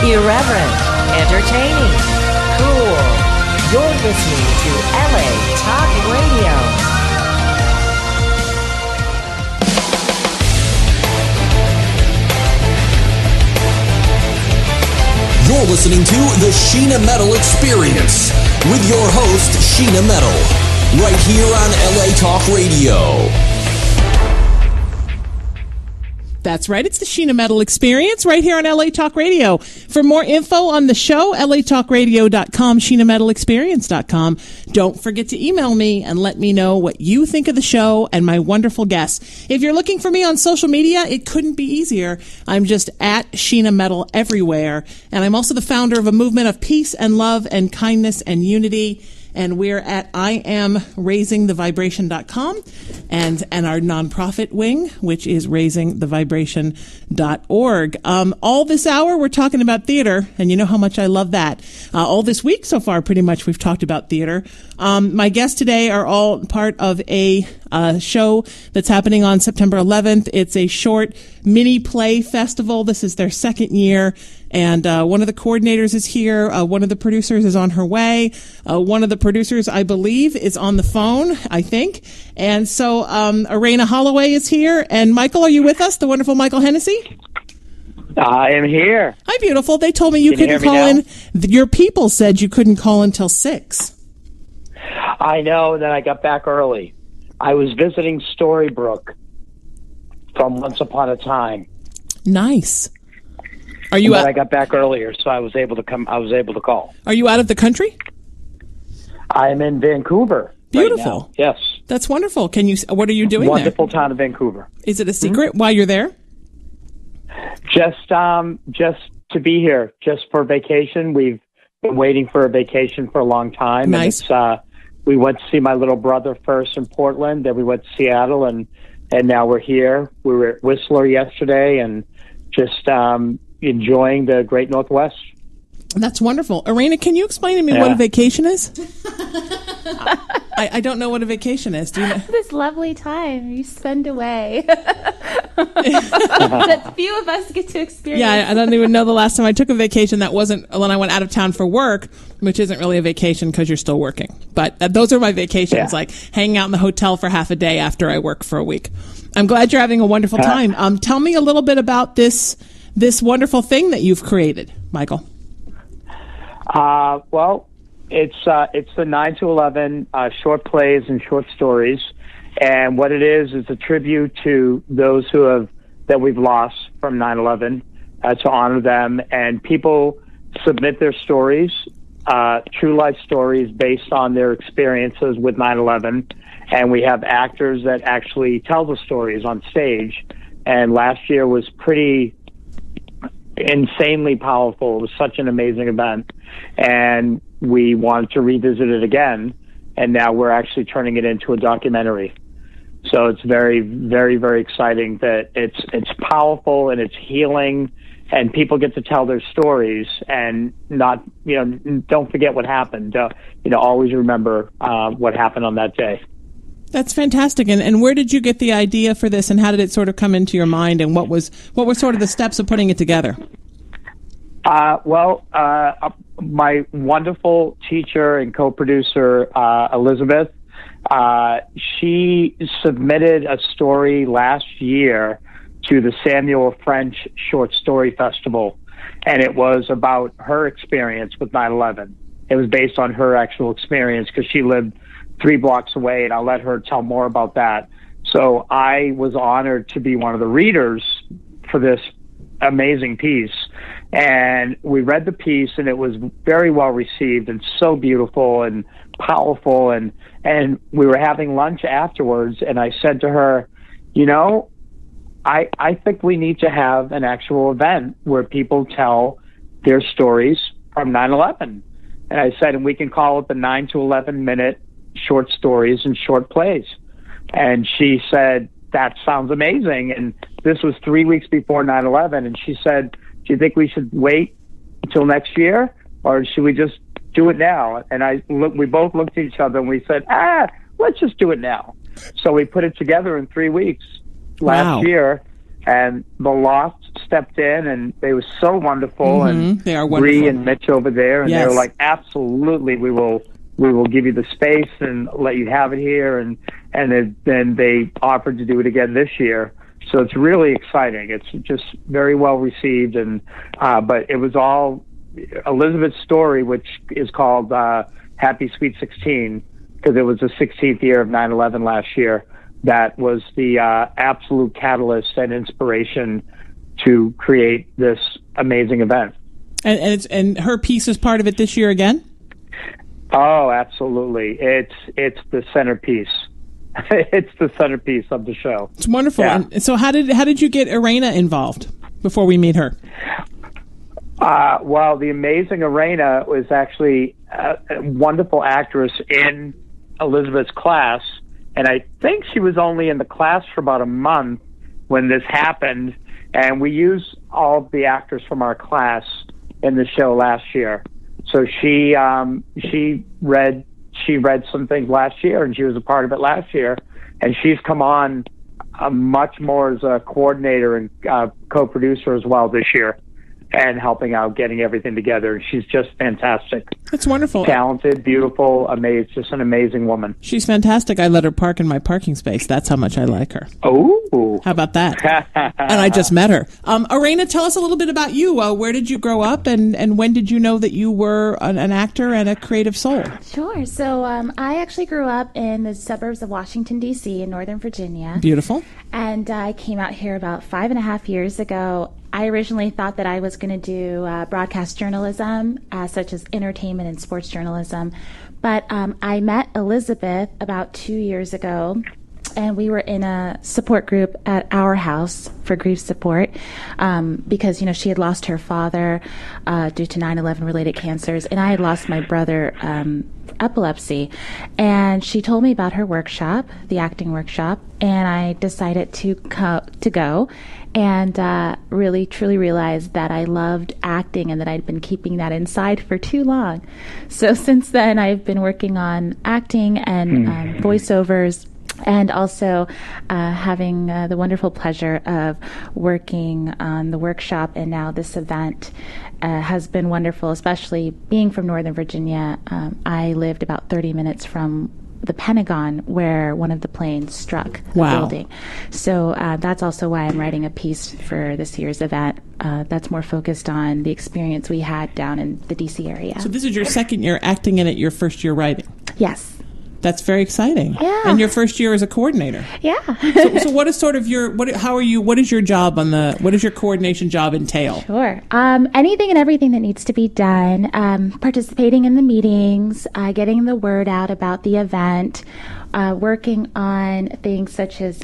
Irreverent, entertaining, cool. You're listening to LA Talk Radio. You're listening to the Sheena Metal Experience with your host, Sheena Metal, right here on LA Talk Radio. That's right. It's the Sheena Metal Experience right here on LA Talk Radio. For more info on the show, latalkradio.com, sheenametalexperience.com. Don't forget to email me and let me know what you think of the show and my wonderful guests. If you're looking for me on social media, it couldn't be easier. I'm just at Sheena Metal everywhere. And I'm also the founder of a movement of peace and love and kindness and unity. And we're at IamRaisingTheVibration.com and our nonprofit wing, which is raisingthevibration.org. All this hour, we're talking about theater, and you know how much I love that. All this week so far, pretty much, we've talked about theater. My guests today are all part of a show that's happening on September 11th. It's a short mini play festival. This is their second year. And one of the coordinators is here. One of the producers is on her way. One of the producers, I believe, is on the phone, I think. And so Ariana Hollaway is here. And Michael, are you with us? The wonderful Michael Hennessy? I am here. Hi, beautiful. They told me you couldn't call in. Your people said you couldn't call until 6. I know. Then I got back early. I was visiting Storybrooke from Once Upon a Time. Nice. Are you? I got back earlier, so I was able to come. I was able to call. Are you out of the country? I'm in Vancouver. Beautiful. Right now. Yes. That's wonderful. Can you? What are you doing Wonderful there? town of Vancouver. Is it a secret why you're there? Just to be here, just for vacation. We've been waiting for a vacation for a long time. Nice. And we went to see my little brother first in Portland, then we went to Seattle, and now we're here. We were at Whistler yesterday, and just enjoying the Great Northwest. That's wonderful. Ariana, can you explain to me what a vacation is? I don't know what a vacation is. Do you know? This lovely time you spend away that few of us get to experience. Yeah, I don't even know the last time I took a vacation that wasn't when I went out of town for work, which isn't really a vacation because you're still working. But those are my vacations, like hanging out in the hotel for half a day after I work for a week. I'm glad you're having a wonderful time. Tell me a little bit about this wonderful thing that you've created, Michael. Well, it's the 9 to 11 short plays and short stories, and what it is a tribute to those that we've lost from 9/11, to honor them. And people submit their stories, true life stories based on their experiences with 9/11, and we have actors that actually tell the stories on stage. And last year was pretty insanely powerful. It was such an amazing event, and we wanted to revisit it again, and now we're actually turning it into a documentary. So it's very, very, very exciting that it's powerful and it's healing, and people get to tell their stories and not, don't forget what happened. Always remember what happened on that day. That's fantastic. And where did you get the idea for this, and how did it sort of come into your mind, and what were sort of the steps of putting it together? My wonderful teacher and co-producer, Elizabeth, she submitted a story last year to the Samuel French Short Story Festival, and it was about her experience with 9/11. It was based on her actual experience because she lived 3 blocks away, and I'll let her tell more about that. So I was honored to be one of the readers for this amazing piece, and we read the piece, and it was very well received and so beautiful and powerful, and we were having lunch afterwards, and I said to her, I think we need to have an actual event where people tell their stories from 9/11. And I said, and we can call it the 9 to 11 minute short stories and short plays. And she said, that sounds amazing. And this was 3 weeks before 9/11. And she said, do you think we should wait until next year, or should we just do it now? And we both looked at each other and we said, let's just do it now. So we put it together in 3 weeks last year. And the Loft stepped in, and they were so wonderful. And they are wonderful. Bree and Mitch over there, and Yes. they were like, absolutely, we will give you the space and let you have it here. And then they offered to do it again this year. So it's really exciting. It's just very well received. And but it was all Elizabeth's story, which is called Happy Sweet 16, because it was the 16th year of 9/11 last year. That was the absolute catalyst and inspiration to create this amazing event. And her piece is part of it this year again? Oh, absolutely. It's the centerpiece. It's the centerpiece of the show. It's wonderful. Yeah. And so how did you get Ariana involved before we meet her? Well, the amazing Ariana was actually a wonderful actress in Elizabeth's class. And I think she was only in the class for about a month when this happened. And we used all of the actors from our class in the show last year. So she read some things last year, and she was a part of it last year. And she's come on much more as a coordinator and co-producer as well this year, and helping out getting everything together. She's just fantastic. That's wonderful. Talented, beautiful, amazing, just an amazing woman. She's fantastic. I let her park in my parking space. That's how much I like her. Oh. How about that? And I just met her. Ariana, tell us a little bit about you. Where did you grow up, and when did you know that you were an actor and a creative soul? Sure. So I actually grew up in the suburbs of Washington, D.C. in Northern Virginia. Beautiful. And I came out here about 5.5 years ago. I originally thought that I was going to do broadcast journalism, such as entertainment and sports journalism. But I met Elizabeth about 2 years ago, and we were in a support group at our house for grief support because, she had lost her father due to 9/11 related cancers, and I had lost my brother epilepsy. And she told me about her workshop, the acting workshop, and I decided to go and really truly realized that I loved acting and that I'd been keeping that inside for too long. So since then, I've been working on acting and voiceovers, and also having the wonderful pleasure of working on the workshop, and now this event has been wonderful, especially being from Northern Virginia. I lived about 30 minutes from the Pentagon, where one of the planes struck the building. So that's also why I'm writing a piece for this year's event that's more focused on the experience we had down in the D.C. area. So this is your second year acting in it, your first year writing. Yes. That's very exciting. Yeah. And your first year as a coordinator. Yeah. So what is sort of what is your job what does your coordination job entail? Sure. Anything and everything that needs to be done, participating in the meetings, getting the word out about the event, working on things such as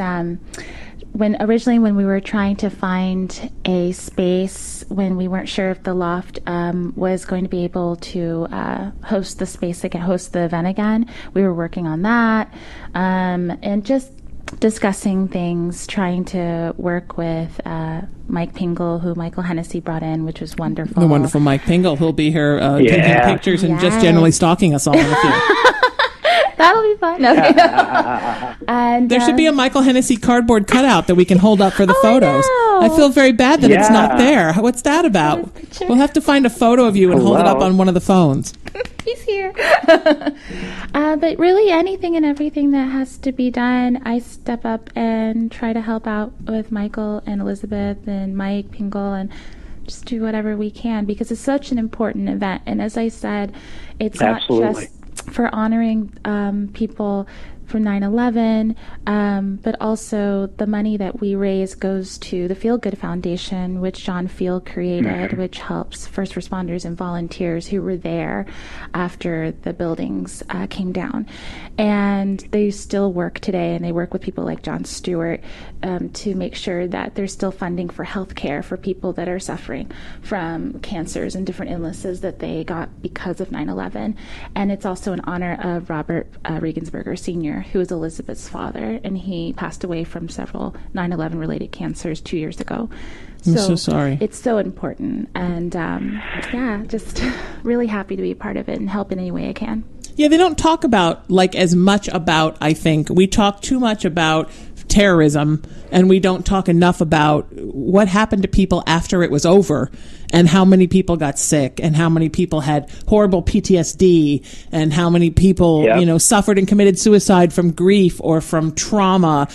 when we were trying to find a space, when we weren't sure if the Loft was going to be able to host the event again, we were working on that, and just discussing things, trying to work with Mike Pingle, who Michael Hennessy brought in, which was wonderful. The wonderful Mike Pingle. He'll be here taking pictures and just generally stalking us all in the field. That'll be fun. No. And there should be a Michael Hennessy cardboard cutout that we can hold up for the photos. I I feel very bad that it's not there. What's that about? We'll have to find a photo of you and hold it up on one of the phones. He's here. But really, anything and everything that has to be done, I step up and try to help out with Michael and Elizabeth and Mike Pingle, and just do whatever we can, because it's such an important event. And as I said, it's not just for honoring people from 9/11, but also the money that we raise goes to the Feal Good Foundation, which John Feal created, which helps first responders and volunteers who were there after the buildings came down. And they still work today, and they work with people like Jon Stewart to make sure that there's still funding for health care for people that are suffering from cancers and different illnesses that they got because of 9/11. And it's also in honor of Robert Regensburger Sr., who is Elizabeth's father, and he passed away from several 9/11 related cancers 2 years ago. I'm so sorry. It's so important, and just really happy to be a part of it and help in any way I can. Yeah, they don't talk about as much about, I think we talk too much about terrorism, and we don't talk enough about what happened to people after it was over, and how many people got sick, and how many people had horrible PTSD, and how many people, suffered and committed suicide from grief or from trauma.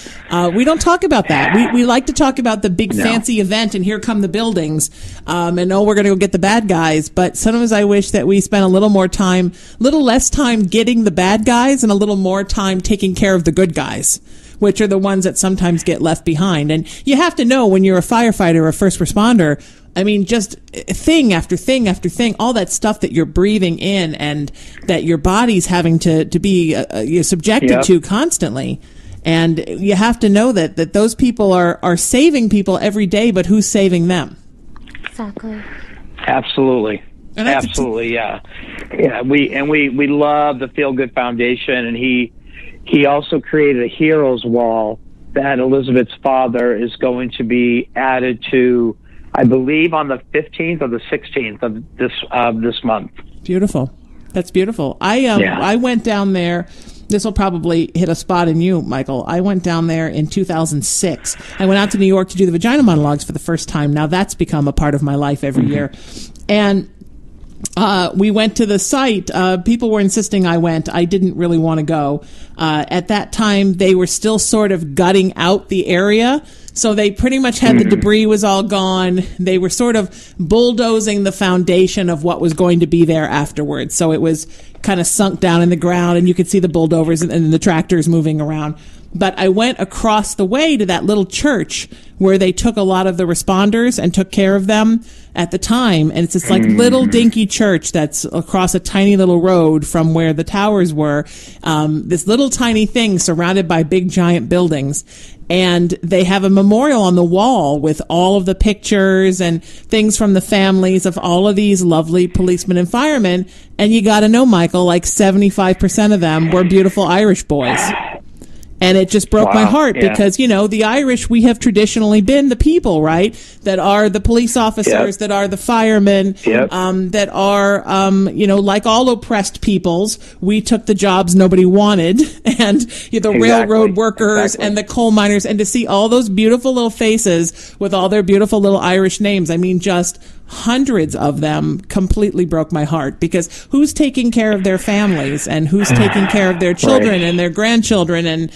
We don't talk about that. We like to talk about the big fancy event, and here come the buildings, and we're going to go get the bad guys. But sometimes I wish that we spent a little less time getting the bad guys and a little more time taking care of the good guys, which are the ones that sometimes get left behind. And you have to know, when you're a firefighter or a first responder, I mean, just thing after thing after thing, all that stuff that you're breathing in and that your body's having to be subjected to constantly. And you have to know that those people are saving people every day, but who's saving them? Exactly. Absolutely. Absolutely, yeah. We love the Feal Good Foundation, and he also created a heroes wall that Elizabeth's father is going to be added to, I believe, on the 15th or the 16th of this month. Beautiful. That's beautiful. I went down there. This will probably hit a spot in you, Michael. I went down there in 2006. I went out to New York to do the Vagina Monologues for the first time. Now that's become a part of my life every year. And we went to the site. People were insisting I went. I didn't really want to go. At that time, they were still sort of gutting out the area. So they pretty much had the debris was all gone. They were sort of bulldozing the foundation of what was going to be there afterwards. So it was kind of sunk down in the ground, and you could see the bulldozers and the tractors moving around. But I went across the way to that little church where they took a lot of the responders and took care of them at the time. And it's this like little dinky church that's across a tiny little road from where the towers were. This little tiny thing surrounded by big giant buildings. And they have a memorial on the wall with all of the pictures and things from the families of all of these lovely policemen and firemen. And you got to know, Michael, like 75% of them were beautiful Irish boys. And it just broke my heart because, the Irish, we have traditionally been the people, right, that are the police officers, that are the firemen, that are, like all oppressed peoples, we took the jobs nobody wanted, and the railroad workers and the coal miners, and to see all those beautiful little faces with all their beautiful little Irish names, I mean, just hundreds of them, completely broke my heart, because who's taking care of their families, and who's taking care of their children and their grandchildren, and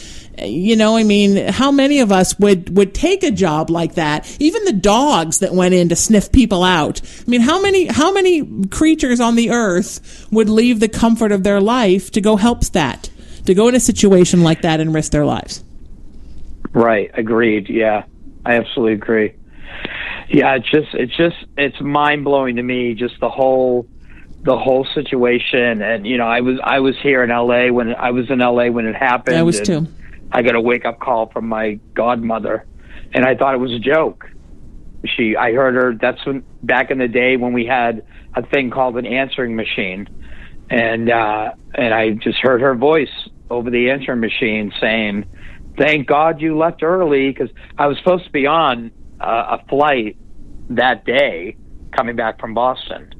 how many of us would take a job like that? Even the dogs that went in to sniff people out. I mean, how many creatures on the earth would leave the comfort of their life to go help that, to go in a situation like that and risk their lives? Right. Agreed. Yeah, I absolutely agree. Yeah, it's mind blowing to me, just the whole situation. And I was here in LA when it happened. I was too. I got a wake up call from my godmother, and I thought it was a joke. I heard her. That's when, back in the day, when we had a thing called an answering machine, and I just heard her voice over the answering machine saying, "Thank God you left early," because I was supposed to be on a flight that day coming back from Boston,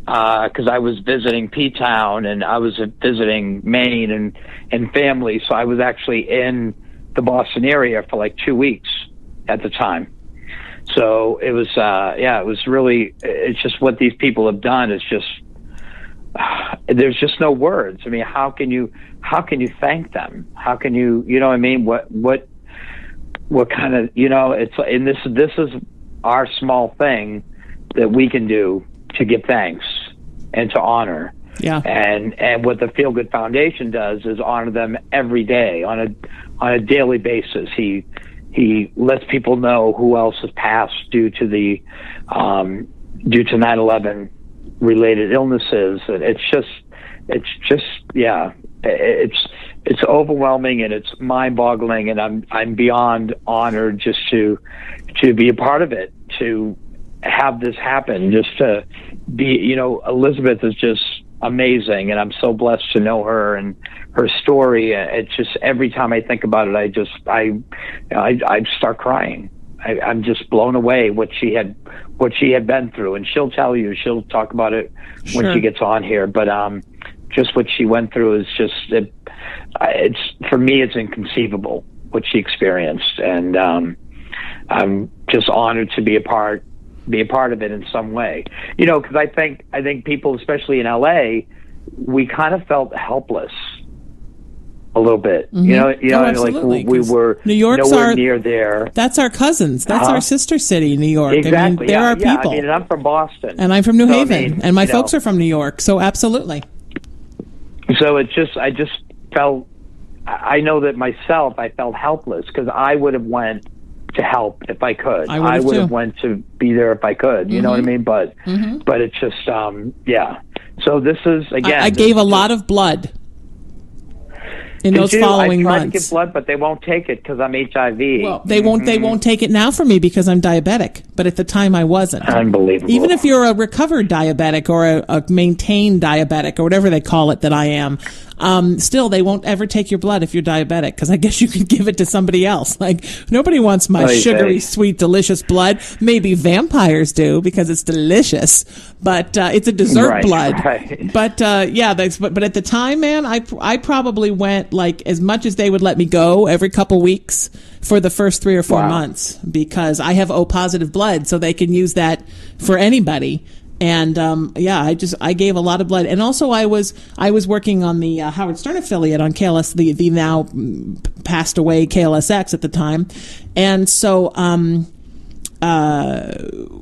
because I was visiting P-Town and I was visiting Maine and family. So I was actually in the Boston area for like 2 weeks at the time. So it was, it was really, it's just what these people have done is just, there's just no words. I mean, how can you thank them? How can you, what I mean? What kind of, it's, and this is our small thing that we can do to give thanks and to honor. Yeah. And what the Feal Good Foundation does is honor them every day on a daily basis. He lets people know who else has passed due to 9/11 related illnesses. And it's overwhelming, and it's mind-boggling, and I'm beyond honored just to be a part of it, to have this happen, just to be, Elizabeth is just amazing, and I'm so blessed to know her and her story. It's just, every time I think about it, I start crying. I'm just blown away what she had been through, and she'll talk about it when she gets on here. But just what she went through is just, it's for me, it's inconceivable. she experienced, and I'm just honored to be a part of it in some way. Because I think people, especially in LA, we kind of felt helpless a little bit. Absolutely, like we were New York's nowhere near there. That's our cousins. That's our sister city, New York. Exactly. There are people. And I'm from Boston, and I'm from New Haven, and my folks are from New York. So absolutely. So I just felt. I know that myself. I felt helpless because I would have went to help if I could. I would have went to be there if I could. You know what I mean? But it's just So this is again. I gave a lot of blood in those following months. I tried to give blood, but they won't take it because I'm HIV. Well, they won't take it now for me because I'm diabetic. But at the time, I wasn't. Unbelievable. Even if you're a recovered diabetic or a maintained diabetic or whatever they call it that I am, still they won't ever take your blood if you're diabetic because I guess you could give it to somebody else. Like nobody wants my sugary, sweet, delicious blood. Maybe vampires do because it's delicious, but it's a dessert blood. Right. But but at the time, man, I probably went like as much as they would let me go every couple weeks for the first 3 or 4 months because I have O positive blood, so they can use that for anybody. And I gave a lot of blood, and also I was working on the Howard Stern affiliate on KLS, the now passed away KLSX at the time, and so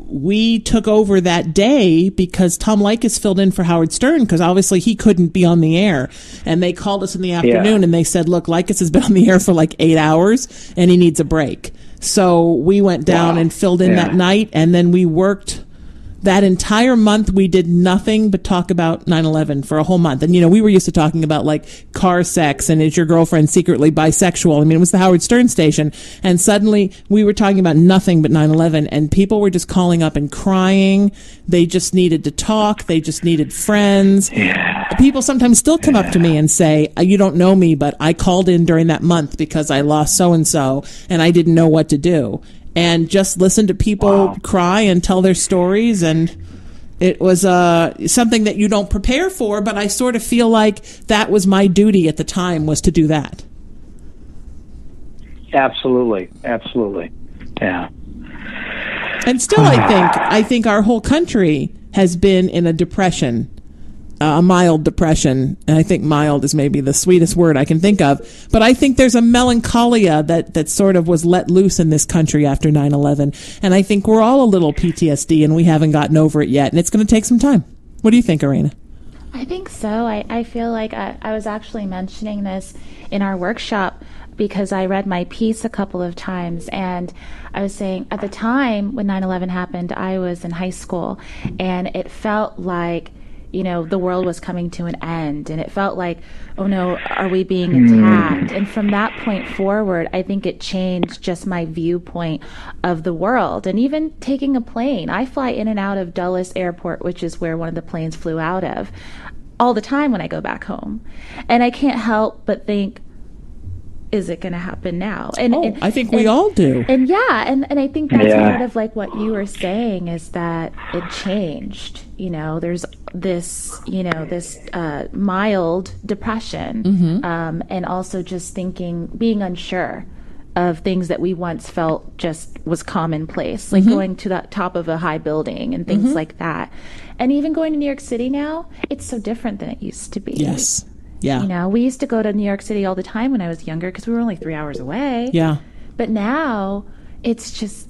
we took over that day because Tom Likas filled in for Howard Stern because obviously he couldn't be on the air, and they called us in the afternoon and they said, look, Likas has been on the air for like 8 hours and he needs a break. So we went down and filled in that night, and then we worked. That entire month, we did nothing but talk about 9/11 for a whole month. And, we were used to talking about, like, car sex and is your girlfriend secretly bisexual? I mean, it was the Howard Stern station. And suddenly, we were talking about nothing but 9/11. And people were just calling up and crying. They just needed to talk. They just needed friends. Yeah. People sometimes still come up to me and say, you don't know me, but I called in during that month because I lost so-and-so, and I didn't know what to do. And just listen to people cry and tell their stories. And it was something that you don't prepare for, but I sort of feel like that was my duty at the time, was to do that. Absolutely. Yeah. And still, I think our whole country has been in a depression. A mild depression, and I think mild is maybe the sweetest word I can think of, but I think there's a melancholia that sort of was let loose in this country after 9/11, and I think we're all a little PTSD and we haven't gotten over it yet, and it's going to take some time. What do you think, Ariana? I think so. I feel like I was actually mentioning this in our workshop because I read my piece a couple of times, and I was saying at the time when 9/11 happened, I was in high school, and it felt like the world was coming to an end, and it felt like, oh no, are we being attacked? And from that point forward, I think it changed just my viewpoint of the world. And even taking a plane, I fly in and out of Dulles Airport, which is where one of the planes flew out of, all the time when I go back home. And I can't help but think, is it going to happen now? And I think we all do. And and I think that's part of like what you were saying, is that it changed. There's this, this mild depression, and also just being unsure of things that we once felt just was commonplace, like going to the top of a high building and things like that. And even going to New York City now, it's so different than it used to be. Yes. Yeah. We used to go to New York City all the time when I was younger because we were only 3 hours away. Yeah. But now it's just,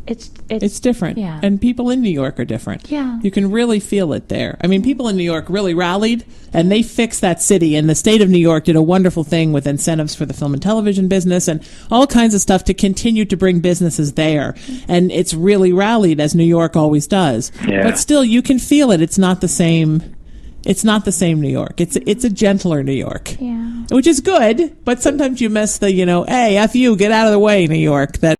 it's different. Yeah. And people in New York are different. Yeah. You can really feel it there. I mean, people in New York really rallied, and they fixed that city. And the state of New York did a wonderful thing with incentives for the film and television business and all kinds of stuff to continue to bring businesses there. And it's really rallied, as New York always does. Yeah. But still, you can feel it. It's not the same. It's not the same New York. It's a gentler New York, which is good. But sometimes you miss the, hey, F you, get out of the way, New York. That